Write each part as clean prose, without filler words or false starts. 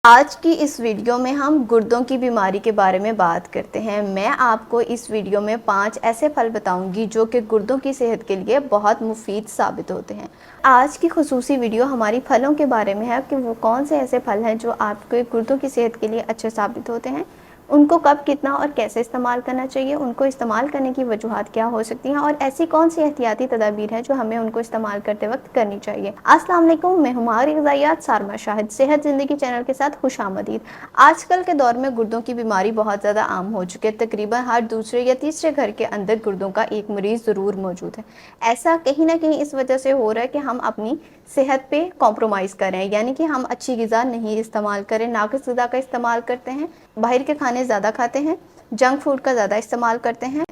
आज की इस वीडियो में हम गुर्दों की बीमारी के बारे में बात करते हैं। मैं आपको इस वीडियो में 5 ऐसे फल बताऊंगी जो कि गुर्दों की सेहत के लिए बहुत मुफीद साबित होते हैं। आज की खुसूसी वीडियो हमारी फलों के बारे में है कि वो कौन से ऐसे फल हैं जो आपके गुर्दों की सेहत के लिए अच्छे साबित होते हैं, उनको कब, कितना और कैसे इस्तेमाल करना चाहिए, उनको इस्तेमाल करने की वजूहात क्या हो सकती हैं और ऐसी कौन सी एहतियाती तदाबीर हैं जो हमें उनको इस्तेमाल करते वक्त करनी चाहिए। अस्सलाम वालेकुम, मैं हमारी ग़िज़ाइयात सारमा शाहिद, सेहत ज़िंदगी चैनल के साथ खुशामदीद। आजकल के दौर में गुर्दों की बीमारी बहुत ज़्यादा आम हो चुकी है। तकरीबन हर दूसरे या तीसरे घर के अंदर गुर्दों का एक मरीज़ ज़रूर मौजूद है। ऐसा कहीं ना कहीं इस वजह से हो रहा है कि हम अपनी सेहत पे कॉम्प्रोमाइज़ कर रहे हैं, यानी कि हम अच्छी ग़िज़ा नहीं इस्तेमाल करें, नाक़िस ग़िज़ा का इस्तेमाल करते हैं, बाहर के खाने ज़्यादा खाते हैं, जंक फूड का ज़्यादा इस्तेमाल करते हैं।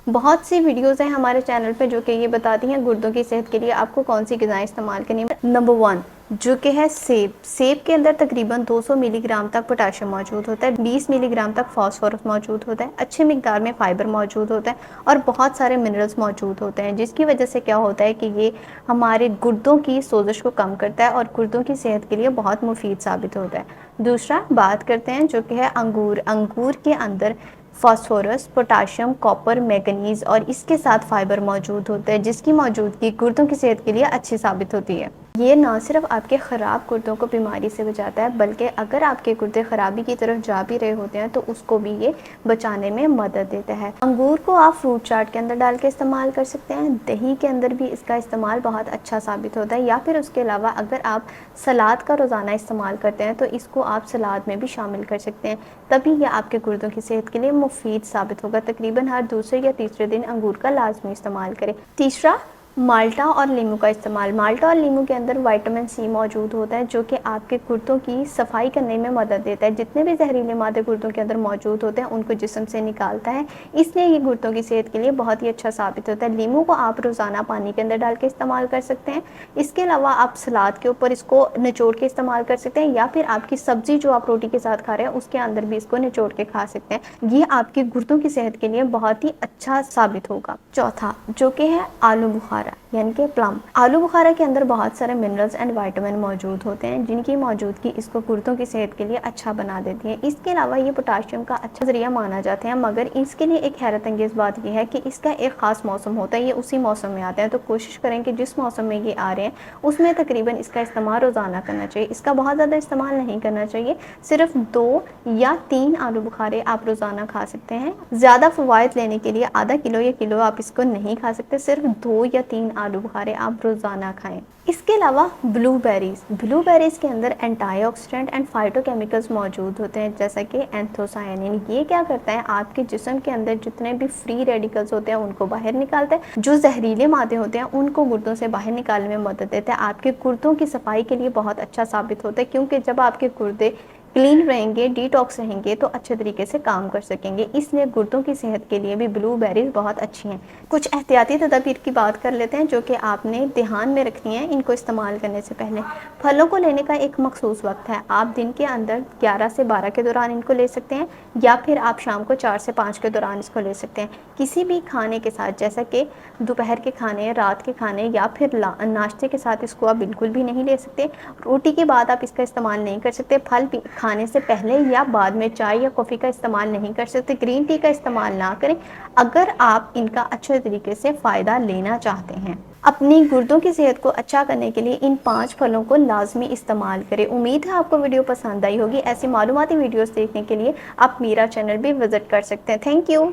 बहुत सी वीडियोज़ हैं हमारे चैनल पे जो कि ये बताती हैं गुर्दों की सेहत के लिए आपको कौन सी ग़िज़ाएँ इस्तेमाल करनी है। नंबर 1 जो कि है सेब। सेब के अंदर तकरीबन 200 मिलीग्राम तक पोटाशियम मौजूद होता है, 20 मिलीग्राम तक फास्फोरस मौजूद होता है, अच्छे मिकदार में फाइबर मौजूद होता है और बहुत सारे मिनरल्स मौजूद होते हैं, जिसकी वजह से क्या होता है कि ये हमारे गुर्दों की सोजिश को कम करता है और गुर्दों की सेहत के लिए बहुत मुफीद साबित होता है। दूसरा बात करते हैं जो कि है अंगूर। अंगूर के अंदर फास्फोरस, पोटाशियम, कॉपर, मैंगनीज और इसके साथ फाइबर मौजूद होता है, जिसकी मौजूदगी गुर्दों की सेहत के लिए अच्छी साबित होती है। ये ना सिर्फ आपके ख़राब गुर्दों को बीमारी से बचाता है, बल्कि अगर आपके गुर्दे ख़राबी की तरफ जा भी रहे होते हैं तो उसको भी ये बचाने में मदद देता है। अंगूर को आप फ्रूट चाट के अंदर डाल के इस्तेमाल कर सकते हैं, दही के अंदर भी इसका इस्तेमाल बहुत अच्छा साबित होता है, या फिर उसके अलावा अगर आप सलाद का रोज़ाना इस्तेमाल करते हैं तो इसको आप सलाद में भी शामिल कर सकते हैं, तभी यह आपके गुर्दों की सेहत के लिए मुफीद साबित होगा। तकरीबन हर दूसरे या तीसरे दिन अंगूर का लाजमी इस्तेमाल करें। तीसरा, माल्टा और लीमू का इस्तेमाल। माल्टा और लीमू के अंदर विटामिन सी मौजूद होता है जो कि आपके गुर्दों की सफाई करने में मदद देता है। जितने भी जहरीले मादे गुर्दों के अंदर मौजूद होते हैं उनको जिस्म से निकालता है, इसलिए ये गुर्दों की सेहत के लिए बहुत ही अच्छा साबित होता है। लीमू को आप रोज़ाना पानी के अंदर डाल के इस्तेमाल कर सकते हैं। इसके अलावा आप सलाद के ऊपर इसको निचोड़ के इस्तेमाल कर सकते हैं, या फिर आपकी सब्ज़ी जो आप रोटी के साथ खा रहे हैं उसके अंदर भी इसको निचोड़ के खा सकते हैं। ये आपके गुर्दों की सेहत के लिए बहुत ही अच्छा साबित होगा। चौथा जो कि है आलू बुखारा यानी कि प्लम। आलू बुखारा के अंदर बहुत सारे मिनरल्स एंड विटामिन मौजूद होते हैं, जिनकी मौजूदगी इसको गुर्दों की सेहत के लिए अच्छा बना देती है। इसके अलावा ये पोटाशियम का अच्छा जरिया माना जाता है, मगर इसके लिए एक हैरत अंगेज़ बात यह है कि इसका एक ख़ास मौसम होता है, ये उसी मौसम में आते हैं। तो कोशिश करें कि जिस मौसम में ये आ रहे हैं उसमें तकरीबन इसका इस्तेमाल रोज़ाना करना चाहिए। इसका बहुत ज़्यादा इस्तेमाल नहीं करना चाहिए, सिर्फ 2 या 3 आलू बुखारे आप रोज़ाना खा सकते हैं। ज़्यादा फ़वाइद लेने के लिए आधा किलो या किलो आप इसको नहीं खा सकते, सिर्फ 2 या 3 आलू बुखारे आप रोज़ाना खाएं। इसके अलावा ब्लूबेरीज़ के अंदर एंटीऑक्सीडेंट एंड फाइटोकेमिकल्स मौजूद होते हैं, जैसा कि एंथोसायानिन। ये क्या करता है, आपके जिस्म के अंदर जितने भी फ्री रेडिकल्स होते हैं उनको बाहर निकालता है, जो जहरीले मादे होते हैं उनको गुर्दों से बाहर निकालने में मदद देता है। आपके गुर्दों की सफाई के लिए बहुत अच्छा साबित होता है, क्योंकि जब आपके गुर्दे क्लीन रहेंगे, डिटॉक्स रहेंगे तो अच्छे तरीके से काम कर सकेंगे। इसलिए गुर्दों की सेहत के लिए भी ब्लूबेरीज बहुत अच्छी हैं। कुछ एहतियाती तदाबीर की बात कर लेते हैं जो कि आपने ध्यान में रखनी है इनको इस्तेमाल करने से पहले। फलों को लेने का एक मखसूस वक्त है, आप दिन के अंदर 11 से 12 के दौरान इनको ले सकते हैं, या फिर आप शाम को 4 से 5 के दौरान इसको ले सकते हैं। किसी भी खाने के साथ, जैसा कि दोपहर के खाने, रात के खाने या फिर नाश्ते के साथ इसको आप बिल्कुल भी नहीं ले सकते। रोटी के बाद आप इसका इस्तेमाल नहीं कर सकते। फल खाने से पहले या बाद में चाय या कॉफ़ी का इस्तेमाल नहीं कर सकते। ग्रीन टी का इस्तेमाल ना करें अगर आप इनका अच्छे तरीके से फ़ायदा लेना चाहते हैं। अपनी गुर्दों की सेहत को अच्छा करने के लिए इन 5 फलों को लाजमी इस्तेमाल करें। उम्मीद है आपको वीडियो पसंद आई होगी। ऐसी मालूमाती वीडियोस देखने के लिए आप मेरा चैनल भी विज़िट कर सकते हैं। Thank you.